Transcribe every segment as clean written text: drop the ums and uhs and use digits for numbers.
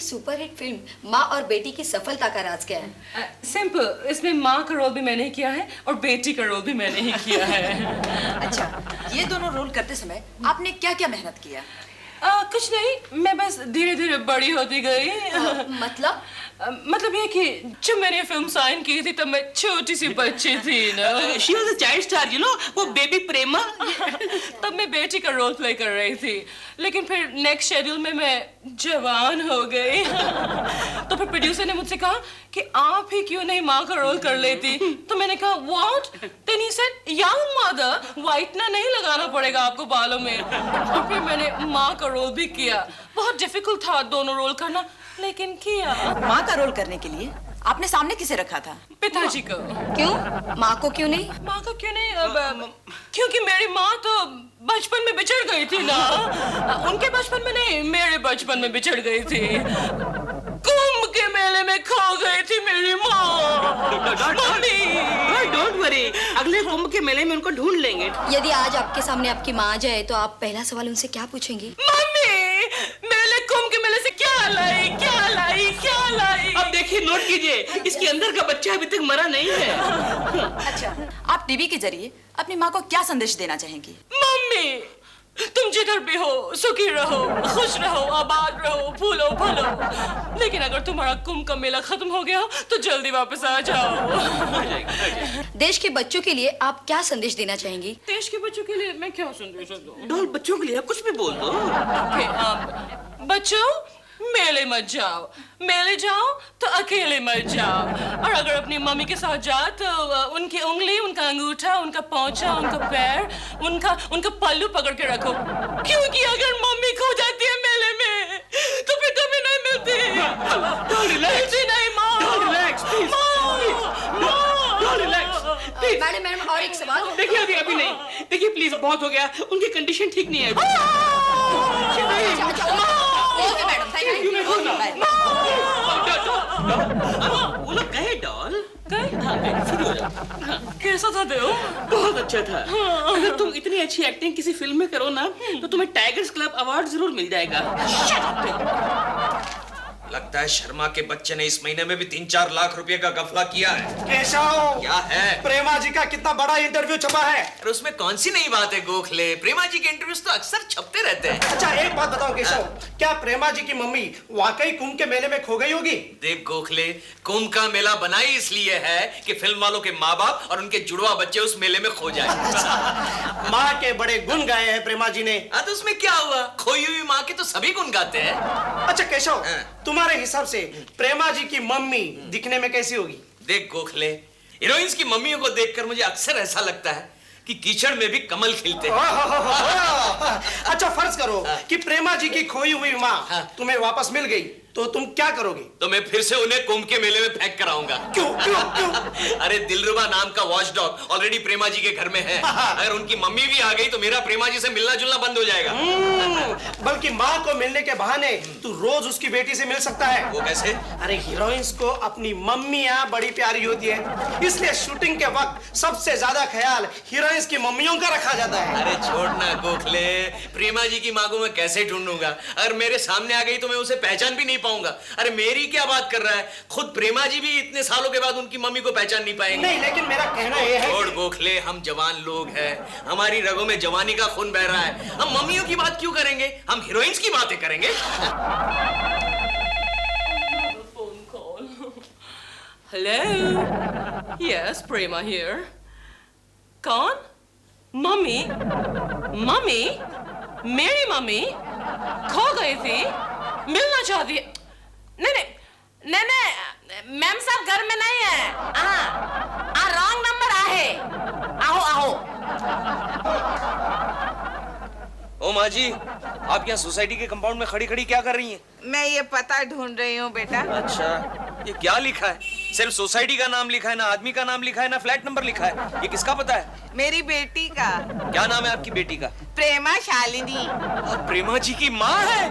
Superhit film माँ और बेटी की सफलता का राज क्या है? सिंपल, इसमें माँ का रोल भी मैंने ही किया है और बेटी का रोल भी मैंने ही किया है। अच्छा, ये दोनों रोल करते समय आपने क्या क्या मेहनत किया? कुछ नहीं, मैं बस धीरे धीरे बड़ी होती गई। मतलब? मतलब ये कि जब मैंने ये फिल्म साइन की थी तब मैं छोटी सी बच्ची थी ना। She was a child star, you know, वो बेबी प्रेमा। तब मैं बेटी का रोल प्ले कर रही थी, लेकिन फिर नेक्स्ट शेड्यूल में मैं जवान हो गई। तो फिर प्रोड्यूसर ने मुझसे कहा कि आप ही क्यों नहीं माँ का रोल कर लेती? तो मैंने कहा what? Then he said young mother, whitener नहीं लगाना पड़ेगा आपको बालों में। और फिर मैंने माँ का रोल भी किया। बहुत डिफिकल्ट था दोनों रोल करना, लेकिन किया। माँ का रोल करने के लिए आपने सामने किसे रखा था? पिताजी को। क्यों? माँ को क्यों नहीं? माँ को क्यों नहीं? क्योंकि मेरी माँ तो बचपन में बिछड़ गई थी ना। उनके बचपन में नहीं, मेरे बचपन में बिछड़ गई थी। कुंभ के मेले में खो गई थी मेरी माँ। मम्मी। डोंट वरी, अगले कुंभ के मेले में उनको ढूंढ लेंगे। यदि आज आपके सामने आपकी माँ आ जाए तो आप पहला सवाल उनसे क्या पूछेंगी? मम्मी, मेले कुंभ के मेले से क्या लाई, क्या लाई, क्या लाई? अब देखिए, नोट कीजिए, इसके अंदर का बच्चा अभी तक मरा नहीं है। अच्छा, आप टीवी के जरिए अपनी माँ को क्या संदेश देना चाहेंगी? मम्मी, तुम जिधर भी हो सुखी रहो, खुश रहो, आबाद रहो, फूलो फलो। लेकिन अगर तुम्हारा कुंभ का मेला खत्म हो गया तो जल्दी वापस आ जाओ। देश के बच्चों के लिए आप क्या संदेश देना चाहेंगी? देश के बच्चों के लिए मैं क्या संदेश दूं? डॉल, बच्चों के लिए कुछ भी बोल दो। बच्चों, मेले मत जाओ, मेले जाओ तो अकेले मत जाओ। और अगर अपनी मम्मी के साथ जाओ तो उनकी उंगली, उनका अंगूठा, उनका पोंछा, उनका पैर, उनका पल्लू पकड़ के रखो, क्योंकि अगर मम्मी खो जाती है मेले में तो फिर कभी नहीं मिलती। मिलती नहीं माँ। मैडम और एक सवाल। देखिए, अभी नहीं, देखिए प्लीज, बहुत हो गया, उनकी कंडीशन ठीक नहीं है। वो लोग गए डॉल। कैसा था देव? बहुत अच्छा था। अगर तुम इतनी अच्छी एक्टिंग किसी फिल्म में करो ना तो तुम्हें टाइगर्स क्लब अवार्ड जरूर मिल जाएगा। लगता है शर्मा के बच्चे ने इस महीने में भी 3-4 लाख रुपए का गफला किया है। केशव, क्या है? प्रेमा जी का कितना बड़ा इंटरव्यू छपा है। और उसमें कौन सी नई बात है गोखले? प्रेमा जी के इंटरव्यूज तो अक्सर छपते रहते हैं। अच्छा, एक बात बताओ केशव, क्या प्रेमा जी की मम्मी वाकई कुंभ के मेले में खो गई होगी? देख गोखले, कुंभ का मेला बना ही इसलिए है कि फिल्म वालों के माँ बाप और उनके जुड़वा बच्चे उस मेले में खो जाए। माँ के बड़े गुण गाए हैं प्रेमा जी ने। तो उसमें क्या हुआ? खोई हुई माँ के तो सभी गुण गाते हैं। अच्छा केशव, तुम्हारे हिसाब से प्रेमा जी की मम्मी दिखने में कैसी होगी? देख गोखले, हीरोइंस की मम्मियों को देखकर मुझे अक्सर ऐसा लगता है कि कीचड़ में भी कमल खिलते हैं। अच्छा, फर्ज करो कि प्रेमा जी की खोई हुई माँ तुम्हें वापस मिल गई, तो तुम क्या करोगे? तो मैं फिर से उन्हें कुंभ के मेले में फेंक कर आऊंगा। क्यों क्यों क्यों? अरे दिलरुबा नाम का वॉच डॉग ऑलरेडी प्रेमा जी के घर में है। अगर उनकी मम्मी भी आ गई तो मेरा प्रेमा जी से मिलना जुलना बंद हो जाएगा। बल्कि माँ को मिलने के बहाने तू रोज उसकी बेटी से मिल सकता है। वो कैसे? अरे हीरोइंस को अपनी मम्मियाँ बड़ी प्यारी होती है, इसलिए शूटिंग के वक्त सबसे ज्यादा ख्याल हीरोइंस की मम्मियों का रखा जाता है। अरे छोड़ना गोखले, प्रेमा जी की माँ को मैं कैसे ढूंढूंगा? अगर मेरे सामने आ गई तो मैं उसे पहचान भी नहीं पाऊंगा। अरे मेरी क्या बात कर रहा है? खुद प्रेमा जी भी इतने सालों के बाद उनकी मम्मी को पहचान नहीं पाएंगे। नहीं, लेकिन मेरा कहना यह है। छोड़ गोखले, हम जवान लोग हैं, हमारी रगों में जवानी का खून बह रहा है। हम मम्मियों की बात क्यों करेंगे? हम हीरोइंस की बातें करेंगे। Hello, yes, Prema here. कौन? मम्मी? मम्मी? मेरी मम्मी खो गई थी, मिलना चाहती है। नहीं, मैम साहब घर में नहीं है। रॉन्ग नंबर आहे। आओ। ओ माँ जी, आप यहाँ सोसाइटी के कंपाउंड में खड़ी खड़ी क्या कर रही हैं? मैं ये पता ढूंढ रही हूँ बेटा। अच्छा, ये क्या लिखा है? सिर्फ सोसाइटी का नाम लिखा है, ना आदमी का नाम लिखा है, ना फ्लैट नंबर लिखा है। ये किसका पता है? मेरी बेटी का। क्या नाम है आपकी बेटी का? प्रेमा शालिनी। और प्रेमा जी की माँ है?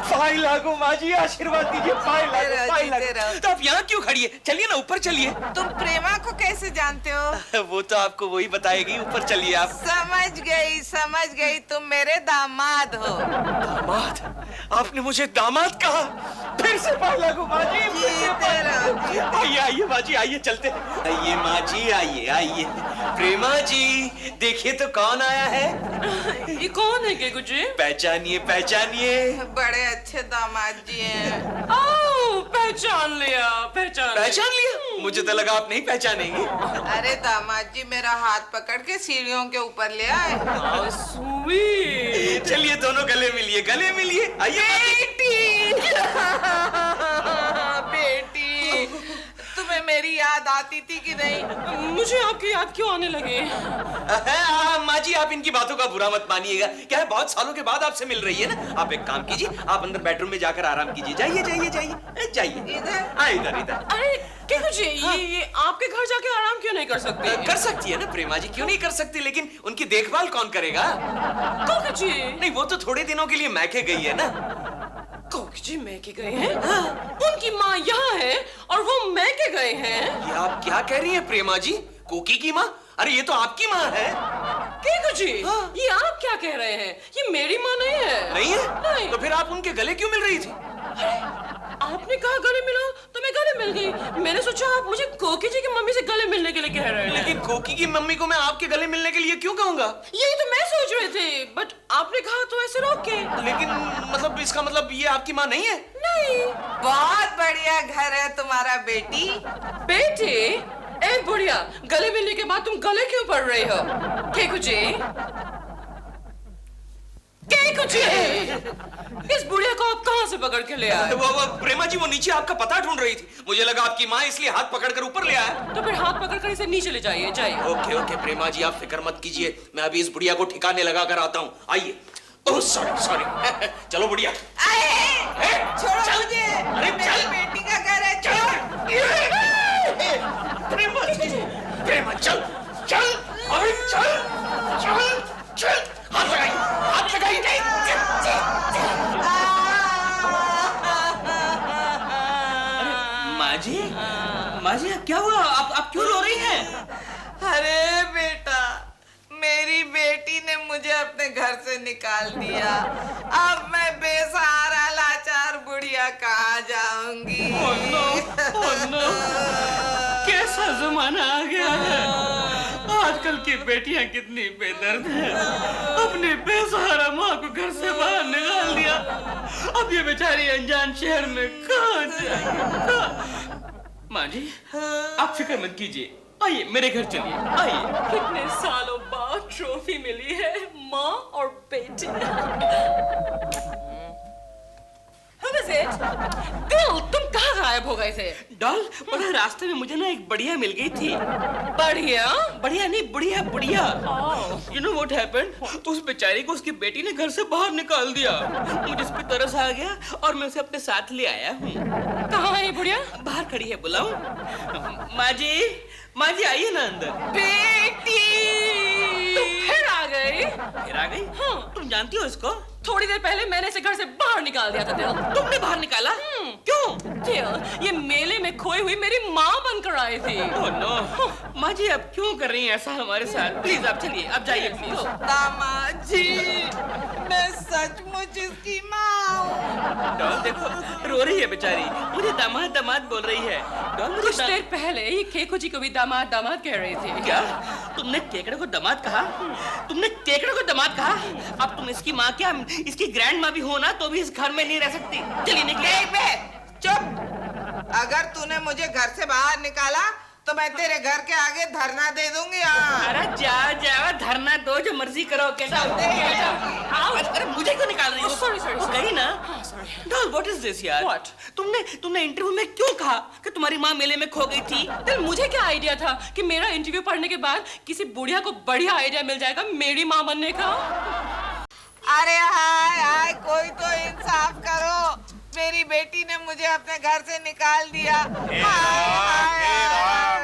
फाइल लागो माँ जी, आशीर्वाद दीजिए। फाइल लागो। तो आप यहाँ क्यों खड़ी है? चलिए ना, ऊपर चलिए। तुम प्रेमा को कैसे जानते हो? वो तो आपको वही बताएगी, ऊपर चलिए आप। समझ गई, तुम मेरे दामाद हो। दामाद? आपने मुझे दामाद कहा? फिर से पहला को माँ जी, फिर से पहला। आइए आइए माँ जी, आइए चलते हैं। आइए माँ जी, आइए आइए। प्रेमा जी देखिए तो कौन आया है। ये कौन है केकू जी? पहचानिए पहचानिए। बड़े अच्छे दामाद जी हैं। ओह, पहचान लिया, पहचान लिया? मुझे तो लगा आप नहीं पहचानेंगे। अरे दामाद जी मेरा हाथ पकड़ के सीढ़ियों के ऊपर ले आए। स्वीट। चलिए दोनों गले मिलिए, गले मिलिए। आइए बेटी, तुम्हें मेरी याद आती थी कि नहीं? मुझे आपकी याद क्यों आने लगे? माँ जी आप इनकी बातों का बुरा मत मानिएगा। क्या है, बहुत सालों के बाद आपसे मिल रही है ना। आप एक काम कीजिए, आप अंदर बेडरूम में जाकर आराम कीजिए। जाइए जाइए जाइए जाइए। इधर? हाँ इधर इधर। अरे केकू जी, ये आपके घर जाके आराम क्यों नहीं कर सकते? कर सकती है ना प्रेमा जी, क्यों नहीं कर सकती, लेकिन उनकी देखभाल कौन करेगा? केकू जी, नहीं वो तो थोड़े दिनों के लिए मैके गई है ना। केकू जी मैके गए हैं? उनकी माँ यहाँ है और वो मैके गए हैं। ये आप क्या कह रही हैं प्रेमा जी? कोकी की माँ? अरे ये तो आपकी माँ है। केकू जी, ये आप क्या कह रहे हैं? ये मेरी माँ नहीं है। नहीं है? नहीं। तो फिर आप उनके गले क्यों मिल रही थी? आपने कहा गले मिलो तो मैं गले मिल गई। मैंने सोचा आप मुझे कोकी जी की मम्मी से गले मिलने के लिए कह रहे हैं। लेकिन कोकी की मम्मी को मैं आपके गले मिलने के लिए क्यों कहूँगा? यही तो मैं सोच रहे थे, बट आपने कहा तो ऐसे रोक के। लेकिन मतलब इसका मतलब ये आपकी माँ नहीं है? नहीं। बहुत बढ़िया घर है तुम्हारा बेटी। बेटी, ए बुढ़िया, गले मिलने के बाद तुम गले क्यों पड़ रही हो? केकू जी, केकू जी, इस बुढ़िया को आप कहाँ से पकड़ के ले आए? वो प्रेमा जी वो नीचे आपका पता ढूंढ रही थी। मुझे लगा आपकी माँ इसलिए हाथ पकड़कर ऊपर ले आया। तो फिर हाथ पकड़कर इसे नीचे ले जाइए, जाइए। ओके ओके प्रेमा जी आप फिक्र मत कीजिए, मैं अभी इस बुढ़िया को ठिकाने लगा कर आता हूँ। आइए। Oh sorry sorry. चलो बुढ़िया। छोड़ो मुझे, अरे मेरी चल। बेटी का घर है। छोड़। प्रेमा जी, प्रेमा चल चल, अरे चल चल चल। हाथ लगाइए, हाथ लगाइए। माँ जी क्या हुआ? आप क्यों रो रही हैं? अरे बेटा, मेरी बेटी ने मुझे अपने घर से निकाल दिया। अब मैं बेसहारा लाचार बुढ़िया कहाँ जाऊंगी? कैसा जमाना आ गया है। आजकल की बेटियां कितनी बेदर्द हैं। अपने बेसहारा माँ को घर से बाहर निकाल दिया। अब ये बेचारी अनजान शहर में कहाँ जाएगी? माँ जी आप फिक्र मत कीजिए, आइए मेरे घर चलिए, आइए। कितने सालों बाद ट्रॉफी मिली है, माँ और बेटी। Who is it? दिल, तुम कहाँ गायब हो गए थे? डॉल, पता है रास्ते में मुझे ना एक बढ़िया मिल गई थी। बढ़िया? बढ़िया नहीं, बुढ़िया बुढ़िया। You know what happened? तो उस बेचारी को उसकी बेटी ने घर से बाहर निकाल दिया। मुझे इस पे तरस आ गया और मैं उसे अपने साथ ले आया हूँ। कहाँ है ये बुढ़िया? बाहर खड़ी है, बुलाऊं? माँ जी आइए ना अंदर। बेटी! तुम फिर आ गई? फिर आ गई? हाँ। तुम जानती हो इसको? थोड़ी देर पहले मैंने इसे घर से बाहर निकाल दिया था दिल। तुमने बाहर निकाला? क्यों? दिल, ये मेले में खोई हुई मेरी माँ बनकर आई थी। ओह नो, माँ जी आप क्यों कर रही हैं ऐसा हमारे साथ? प्लीज आप चलिए, आप जाइए प्लीज। दामाद जी, मैं सचमुच इसकी माँ हूँ। डॉल देखो रो रही है बेचारी, मुझे दामाद दामाद बोल रही है। डॉल मुझे कुछ देर पहले ये केकू जी को भी दामाद दामाद कह रही थी। क्या? तुमने केकड़े को दामाद कहा? तुमने केकड़े को दामाद कहा? अब तुम इसकी माँ क्या इसकी ग्रैंड माँ भी हो ना तो भी इस घर में नहीं रह सकती। चलिए निकलिए। देख बे, चुप। अगर तूने मुझे घर से बाहर निकाला तो मैं तेरे घर के आगे धरना दे दूंगी। अरे जाओ धरना दो, जो मर्जी करो। कैसा अरे मुझे क्यों निकाल रही हो? sorry. गई ना? डॉल व्हाट इज दिस यार? What? तुमने इंटरव्यू में क्यों कहा कि तुम्हारी माँ मेले में खो गई थी? दिल, मुझे क्या आइडिया था कि मेरा इंटरव्यू पढ़ने के बाद किसी बुढ़िया को बढ़िया आइडिया मिल जाएगा मेरी माँ बनने का। अरे हाय, कोई तो इंसाफ करो। मेरी बेटी ने मुझे अपने घर से निकाल दिया।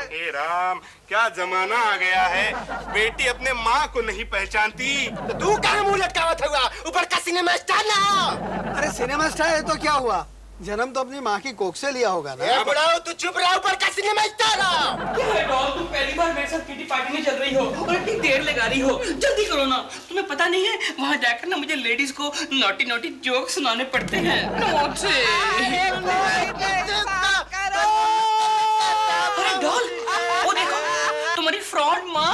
हे राम, क्या जमाना आ गया है। बेटी अपने माँ को नहीं पहचानती तो तू कहाँ मुंह लटकावत हुआ? ऊपर का सिनेमा स्टार ना। अरे सिनेमा स्टार है तो क्या हुआ? जन्म तो अपनी माँ की कोख से लिया होगा ना। ए बुढ़ाओ तू चुप रहा, ऊपर का सिनेमा स्टार क्या है डॉल, तुम पहली बार मेरे साथ किटी पार्टी में चल रही हो और इतनी देर लगा रही हो। जल्दी करो ना, तुम्हें पता नहीं है वहाँ जाकर ना मुझे लेडीज को नॉटी नॉटी जोक सुनाने पड़ते हैं। अरे डॉल, वो देखो तुम्हारी फ्रॉड माँ।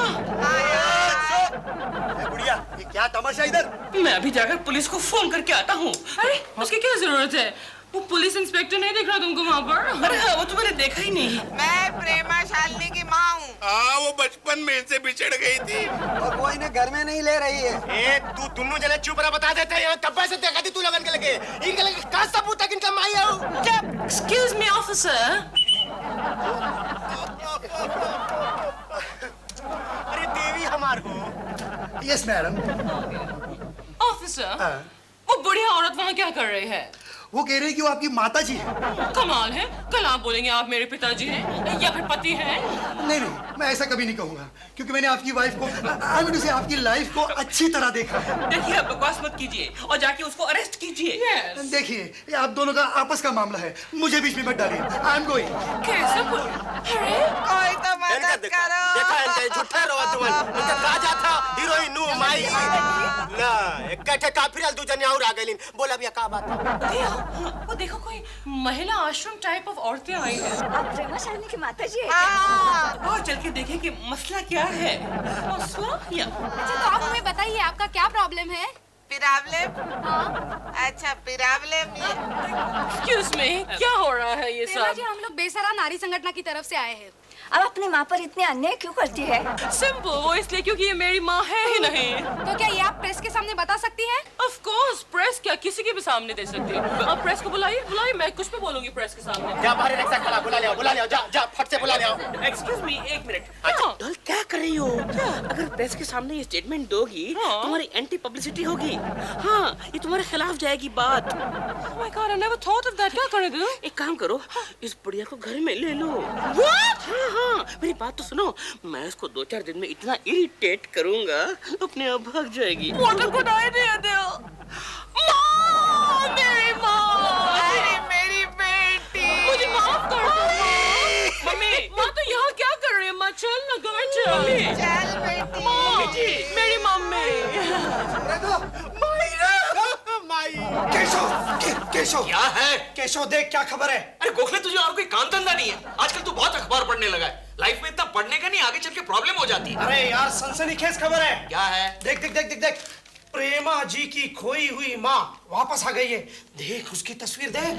बुढ़िया ये क्या तमाशा इधर? मैं अभी जाकर पुलिस को फोन करके आता हूँ। अरे उसकी क्या जरूरत है? वो पुलिस इंस्पेक्टर नहीं दिख रहा तुमको वहाँ पर? अरे हाँ, वो तो मैंने देखा ही नहीं। मैं प्रेमा शालिनी की माँ हूँ। हाँ वो बचपन में इनसे बिछड़ गई थी। और वो इन्हें घर में नहीं ले रही है। ए तू दोनों जने चुप रहा, बता देते हैं तब से देखा थी तू लगन के लगे। इनके लगे का सबूत तक इनका माई है। Excuse me, officer. अरे देवी हमार को। Yes madam. ऑफिसर, वो बुढ़िया औरत वहाँ क्या कर रही है? वो कह रही है कि वो आपकी माता जी है। कमाल है, कल आप बोलेंगे आप मेरे पिताजी हैं या फिर पति हैं। नहीं नहीं, मैं ऐसा कभी नहीं कहूंगा क्योंकि मैंने आपकी वाइफ को, आई मीन आपकी लाइफ को अच्छी तरह देखा है। देखिए आप बकवास मत कीजिए और जाके उसको अरेस्ट कीजिए। Yes. देखिए ये आप दोनों का आपस का मामला है, मुझे बीच में मत डालिए। I am going. कैसे अरे कोई तो मदद करो। देखा इनके झूठे रवा तुमन। इनका राजा था हीरोइन नु माई ना इकट्ठे काफिर दू जने और आ गइलिन। बोला भैया का बात है? वो देखो कोई महिला आश्रम टाइप ऑफ औरतें आई हैं। आप प्रेमा शालिनी की माता जी और चल के देखें कि मसला क्या है। मसला या अच्छा तो आप हमें बताइए आपका क्या प्रॉब्लम है? प्रॉब्लम? अच्छा प्रॉब्लम ये। Excuse me, क्या हो रहा है ये प्रेमा सब? जी हम लोग बेसहारा नारी संगठन की तरफ से आए हैं। अब अपनी माँ पर इतने अन्याय क्यों करती है? सिंपल, वो इसलिए क्योंकि ये मेरी माँ है ही नहीं। तो क्या ये आप प्रेस के सामने बता सकती हैं? Of course, प्रेस क्या किसी के भी सामने दे सकती है। आप प्रेस को बुलाइए, मैं कुछ भी बोलूंगी प्रेस के सामने। जा बाहर रिक्शा खड़ा, बुला ले जा जा फट से बुला ले आओ। एक्सक्यूज मी, एक मिनट। डॉल क्या कर रही हो? अगर प्रेस के सामने ये स्टेटमेंट दोगी तुम्हारी एंटी पब्लिसिटी होगी। हाँ, ये तुम्हारे खिलाफ जाएगी बात। Oh my God, I never thought of that. क्या करें? एक काम करो, इस बुढ़िया को घर में ले लो। What? हाँ, मेरी बात तो सुनो। मैं इसको 2-4 दिन में इतना इरिटेट करूंगा अपने आप भाग जाएगी। What a good idea, Dil. माँ, मेरी माँ। अरे मेरी बेटी। मुझे माफ कर दो। मम्मी, माँ तो यहाँ क्या कर रही है? माँ चल ना घर चल। चल बेटी। माँ, मेरी मम्मी। केशव क्या है? केशव देख क्या खबर है? अरे गोखले तुझे और कोई काम धंधा नहीं है? आजकल तू बहुत अखबार पढ़ने लगा है। लाइफ में इतना पढ़ने का नहीं, आगे चल के प्रॉब्लम हो जाती है। अरे यार सनसनीखेज खबर है। क्या है? देख देख देख देख देख प्रेमा जी की खोई हुई माँ वापस आ गई है। देख उसकी तस्वीर देख।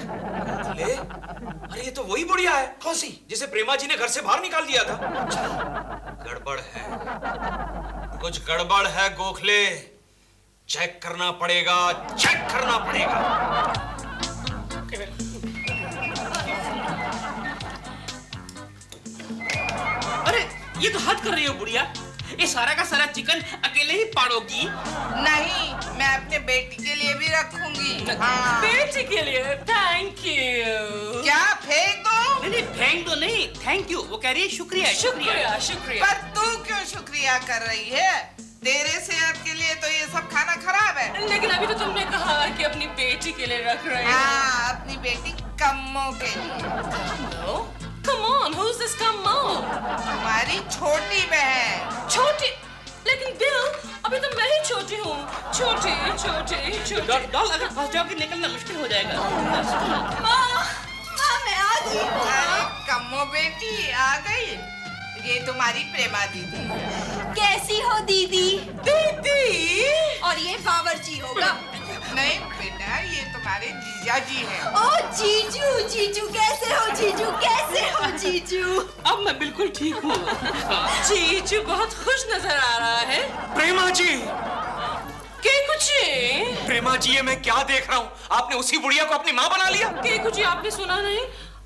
ले, अरे ये तो वही बुढ़िया है। कौन सी? जिसे प्रेमा जी ने घर से बाहर निकाल दिया था। गड़बड़ है, कुछ गड़बड़ है गोखले। चेक करना पड़ेगा, चेक करना पड़ेगा। अरे ये तो हद कर रही हो बुढ़िया। ये सारा का सारा चिकन अकेले ही पाड़ोगी? नहीं, मैं अपने बेटी के लिए भी रखूंगी। हाँ। बेटी के लिए थैंक यू। क्या फेंक दो? नहीं, फेंक दो नहीं, थैंक यू। वो कह रही है शुक्रिया। शुक्रिया शुक्रिया। पर तू क्यों शुक्रिया कर रही है? तेरे सेहत के लिए तो ये सब खाना खराब है। लेकिन अभी तो तुमने कहा कि अपनी बेटी के लिए रख रहे हो। हाँ, अपनी बेटी कम्मो के लिए। Come on, who's this कम्मो? तुम्हारी छोटी बहन। छोटी? लेकिन दिल, अभी तो मैं ही छोटी हूँ। छोटी। डॉल अगर फंस जाओगी निकलना मुश्किल हो जाएगा। माँ, मैं आ गई। अरे कम्मो बेटी आ गई। ये तुम्हारी प्रेमा दीदी। कैसी हो दीदी? दीदी? और ये बावर्ची होगा। नहीं बेटा, ये तुम्हारे जीजा जी हैं। ओ जीजू कैसे हो जीजू? कैसे हो जीजू? अब मैं बिल्कुल ठीक हूँ। जीजू बहुत खुश नजर आ रहा है। प्रेमा जी, के कुछ प्रेमा जी ये मैं क्या देख रहा हूँ? आपने उसी बुढ़िया को अपनी माँ बना लिया। के कुछ आपने सुना नहीं?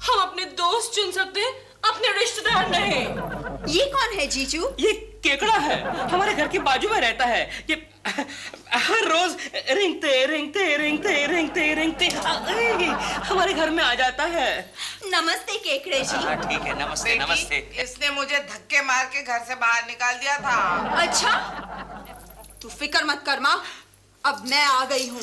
हम अपने दोस्त चुन सकते हैं, अपने रिश्तेदार नहीं। ये कौन है जीजू? ये केकड़ा है, हमारे घर के बाजू में रहता है। ये हर रोज रेंगते हमारे घर में आ जाता है। नमस्ते केकड़े जी। ठीक है, नमस्ते बेटी, नमस्ते। इसने मुझे धक्के मार के घर से बाहर निकाल दिया था। अच्छा, तू फिक्र मत कर माँ, अब मैं आ गई हूँ।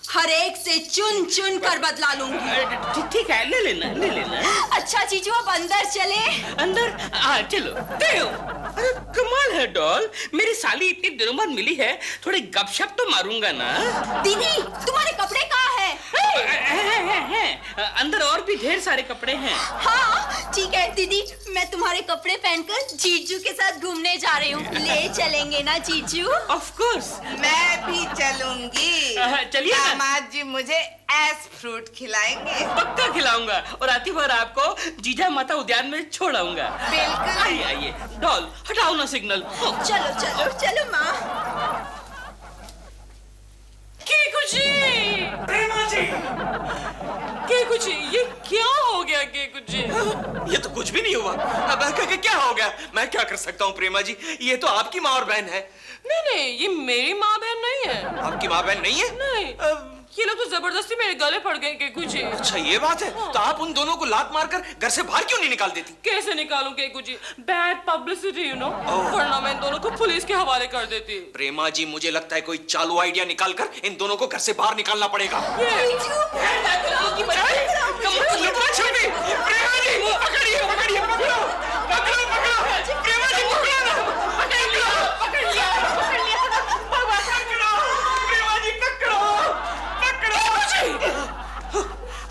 हर एक से चुन चुन कर बदला लूंगी। ठीक है, ले लेना ले लेना। अच्छा जीजू अब अंदर चले। अंदर चलो। अरे कमाल है डॉल, मेरी साली इतनी दिनों बाद मिली है, थोड़ी गपशप तो मारूंगा ना। दीदी तुम्हारे कपड़े कहाँ हैं? अंदर और भी ढेर सारे कपड़े हैं। हाँ ठीक है दीदी, मैं तुम्हारे कपड़े पहनकर जीजू के साथ घूमने जा रही हूँ। ले चलेंगे ना जीजू? Of course. मैं भी चलूंगी। चलिए ना। दामाद जी मुझे एस फ्रूट खिलाएंगे। पक्का खिलाऊंगा और आती बार आपको जीजा माता उद्यान में छोड़ आऊंगा। बिल्कुल। आइए आइए डॉल, हटाओ ना सिग्नल। चलो चलो चलो माँ। केकुची, ये क्या हो गया केकुची? ये तो कुछ भी नहीं हुआ। अब क्या हो गया? मैं क्या कर सकता हूँ प्रेमा जी, ये तो आपकी माँ और बहन है। नहीं, ये मेरी माँ बहन नहीं है। आपकी माँ बहन नहीं है? नहीं। ये लोग तो जबरदस्ती मेरे गले पड़ गए केकुची। अच्छा ये बात है। तो आप उन दोनों को लात मारकर घर से बाहर क्यों नहीं निकाल देती? कैसे निकालूं केकुची? बैड पब्लिसिटी यू नो, वरना मैं इन दोनों को पुलिस के हवाले कर देती। प्रेमा जी मुझे लगता है कोई चालू आइडिया निकालकर इन दोनों को घर से बाहर निकालना पड़ेगा।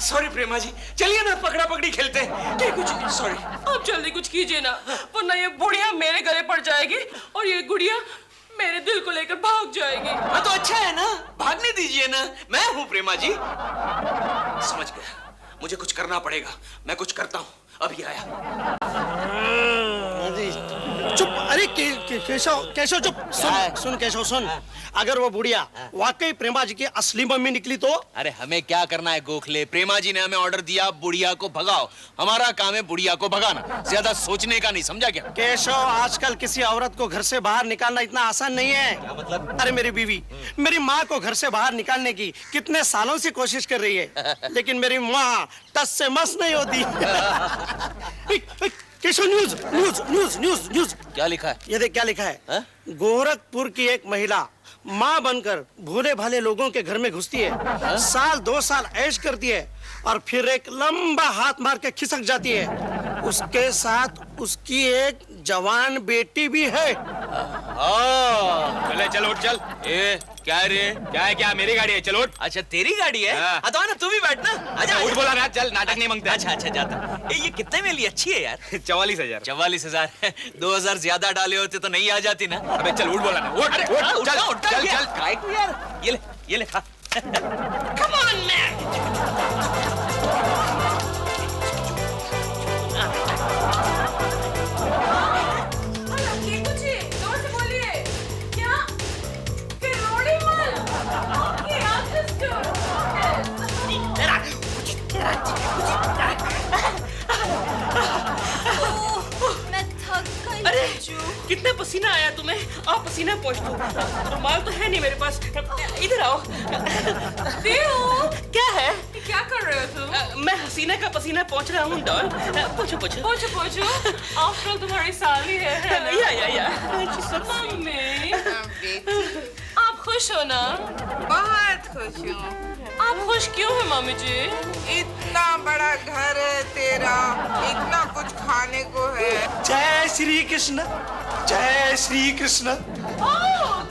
सॉरी प्रेमा जी, चलिए ना पकड़ा पकड़ी खेलते हैं। कुछ सॉरी। आप जल्दी कुछ कीजिए ना, वरना ये बुढ़िया मेरे गले पड़ जाएगी और ये गुड़िया मेरे दिल को लेकर भाग जाएगी। हाँ तो अच्छा है ना, भागने दीजिए ना, मैं हूँ प्रेमा जी। समझ गया, मुझे कुछ करना पड़ेगा। मैं कुछ करता हूँ, अभी आया। चुप। अरे केशव केशव चुप। सुन केशव सुन, अगर वो बुढ़िया वाकई प्रेमा जी की असली मम्मी निकली तो? अरे हमें क्या करना है गोखले, प्रेमा जी ने हमें ऑर्डर दिया बुढ़िया को भगाओ। हमारा काम है बुढ़िया को भगाना, ज्यादा सोचने का नहीं, समझा क्या? केशव आजकल किसी औरत को घर से बाहर निकालना इतना आसान नहीं है। क्या मतलब? अरे मेरी बीवी मेरी माँ को घर से बाहर निकालने की कितने सालों से कोशिश कर रही है, लेकिन मेरी माँ टस से मस नहीं होती। Keshav news news news news news. क्या लिखा है? ये देख क्या लिखा है। गोरखपुर की एक महिला माँ बनकर भोले भाले लोगों के घर में घुसती है, साल 2 साल ऐश करती है और फिर एक लंबा हाथ मार के खिसक जाती है। उसके साथ उसकी एक जवान बेटी भी है। चले चल उठ चल। ए क्या रे, क्या है? क्या मेरी गाड़ी है? चलो उठ। अच्छा तेरी गाड़ी है? हाँ तो आना, तू भी बैठ ना। आजा उठ। बोला ना, चल नाटक नहीं मांगते। अच्छा अच्छा जाता। ये कितने में ली? अच्छी है यार। 44,000। 44,000 2,000 ज्यादा डाले होते तो नहीं आ जाती ना। अबे चल उठ, बोला ना उठ। अरे उठ चल चल चल काय तू यार। ये ले खा। Come on man. कितना पसीना आया तुम्हें? आप पसीना पोंछ दो। रुमाल तो है नहीं मेरे पास। इधर आओ। क्या है? क्या कर रहे हो तुम? मैं हसीना का पसीना पोंछ रहा हूँ डॉल। पोछो पोछो पोछो पोछो। आफ्टर ऑल तुम्हारी साली है ना? या मम्मी आप खुश हो ना? बहुत खुश हूँ। आप खुश क्यों हैं मम्मी जी? इतना बड़ा घर है तेरा, इतना कुछ खाने को है। जय श्री कृष्ण, जय श्री कृष्ण।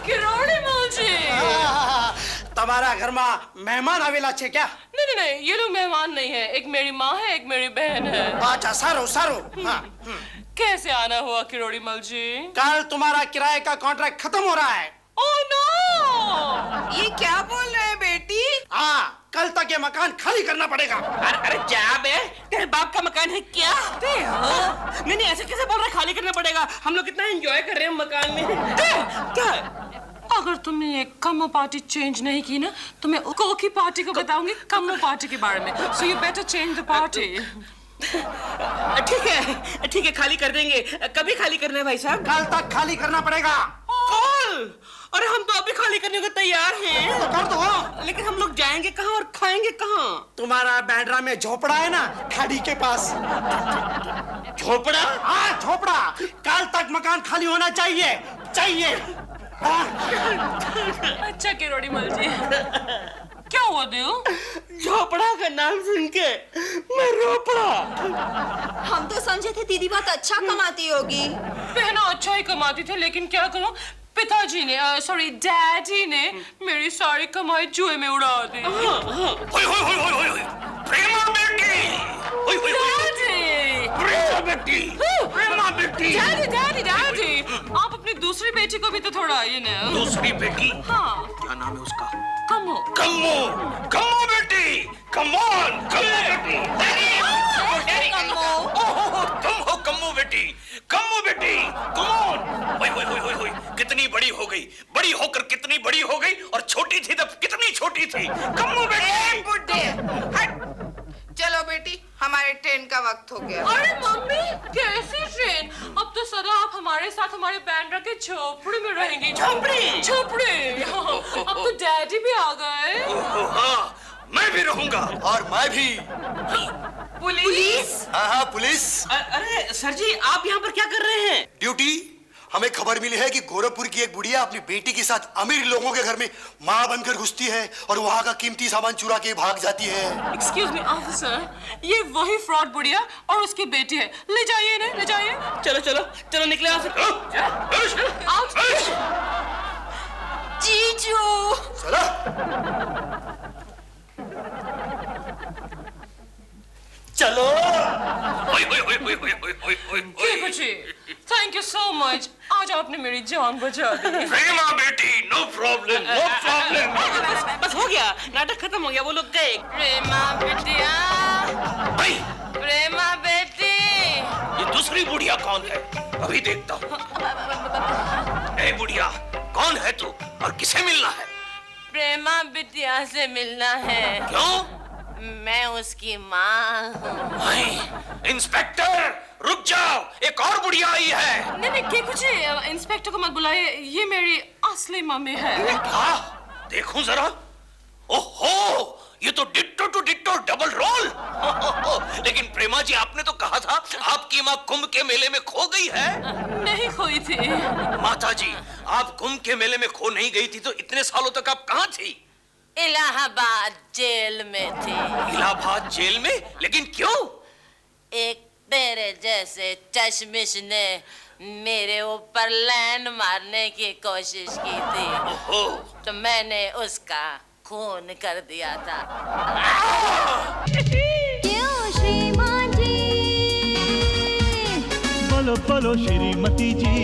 किरोड़ी माँ जी, तुम्हारा घर में मेहमान आवेला छे क्या? नहीं, ये लोग मेहमान नहीं है। एक मेरी माँ है, एक मेरी बहन है। अच्छा सारो सारो। हाँ। कैसे आना हुआ किरोड़ी मल जी? कल तुम्हारा किराए का कॉन्ट्रैक्ट खत्म हो रहा है। Oh no! ये क्या बोल रहे हैं बेटी? हाँ, कल तक ये मकान खाली करना पड़ेगा। अरे क्या बे, तेरे बाप का मकान है क्या? नहीं ऐसे कैसे बोल रहा है खाली करना पड़ेगा? हम लोग कितना एंजॉय कर रहे हैं मकान में। क्या? अगर तुमने ये कम्मो पार्टी चेंज नहीं की ना, तो मैं कोकी पार्टी को बताऊंगी कम्मो पार्टी के बारे में। So you better change the party. ठीक है खाली कर देंगे। कभी खाली करना है भाई साहब? कल तक खाली करना पड़ेगा। कल? अरे हम तो अभी खाली करने को तैयार हैं। तो कर दो। लेकिन हम लोग जाएंगे कहाँ और खाएंगे कहाँ? तुम्हारा बैंड्रा में झोपड़ा है ना, खाड़ी के पास। झोपड़ा? हाँ झोपड़ा। कल तक मकान खाली होना चाहिए, चाहिए। अच्छा किरोड़ी मल जी, क्या हुआ दिल? झोपड़ा का नाम सुन के मैं रो पड़ा। हम तो समझे थे दीदी बहुत अच्छा कमाती होगी। बहना अच्छा ही कमाती थे, लेकिन क्या करूं, पिताजी ने सॉरी डैडी ने मेरी सारी कमाई जुए में उड़ा दी। होय होय होय होय होय होय, प्रेमा बेटी, होय होय होय, प्रेमा बेटी, प्रेमा बेटी। डैडी डैडी डैडी, आप अपनी दूसरी बेटी को भी तो थोड़ा ये ना। दूसरी बेटी? हाँ, क्या नाम है उसका? कमो। कम्मो, कम्मो बेटी, कम ऑन, कम्मो बेटी। तुम हो कम्मो बेटी, कम्मो बेटी, कम ऑन। होय होय होय होय होय, कितनी बड़ी हो गई, बड़ी होकर कितनी बड़ी हो गई, और छोटी थी तब कितनी छोटी थी। कम्मो बेटी। बुड्ढे, हट। चलो बेटी, हमारे ट्रेन का वक्त हो गया। अरे मम्मी, कैसी ट्रेन? अब तो सदा आप हमारे साथ हमारे बैंड्रा के झोपड़ी में रहेंगी। झोपड़ी? झोपड़ी। अब तो डैडी भी आ गए। हाँ, मैं भी रहूंगा। और मैं भी। पुलिस? हाँ पुलिस। अरे सर जी, आप यहाँ पर क्या कर रहे हैं? ड्यूटी। हमें खबर मिली है कि गोरखपुर की एक बुढ़िया अपनी बेटी के साथ अमीर लोगों के घर में माँ बनकर घुसती है और वहाँ का कीमती सामान चुरा के भाग जाती है। एक्सक्यूज मी ऑफिसर, ये वही फ्रॉड बुढ़िया और उसकी बेटी है। ले जाइए इन्हें, ले जाइए। चलो चलो चलो, निकले यहाँ से। जीजू। चला। चलो। होय होय होय होय होय होय होय होय। ठीक है, थैंक यू सो मच। आज आपने मेरी जान बचा दी। प्रेमा बेटी, नो प्रॉब्लम, नो प्रॉब्लम। बस हो गया, नाटक खत्म हो गया, वो लोग गए। प्रेमा बेटिया, भाई, प्रेमा बेटी। ये दूसरी बुढ़िया कौन है? अभी देखता हूँ। ए बुढ़िया, कौन है तू और किसे मिलना है? प्रेमा बिटिया से मिलना है। क्यों? मैं उसकी माँ हूँ। भाई, इंस्पेक्टर, रुक जाओ, एक और बुढ़िया आई है। नहीं नहीं, क्या कुछ इंस्पेक्टर को मत बुलाइए, ये मेरी असली मम्मी है। क्या? देखूं जरा। ओहो, ये तो ditto to ditto double role. लेकिन प्रेमा जी, आपने तो कहा था आपकी माँ कुंभ के मेले में खो गई है। नहीं खोई थी। माता जी, आप कुंभ के मेले में खो नहीं गई थी तो इतने सालों तक आप कहाँ थी? इलाहाबाद जेल में थी। इलाहाबाद जेल में? लेकिन क्यों? एक तेरे जैसे चश्मिश ने मेरे ऊपर लाइन मारने की कोशिश की थी। ओहो। तो मैंने उसका खून कर दिया था। क्यों श्रीमान जी? बोलो बोलो श्रीमती जी।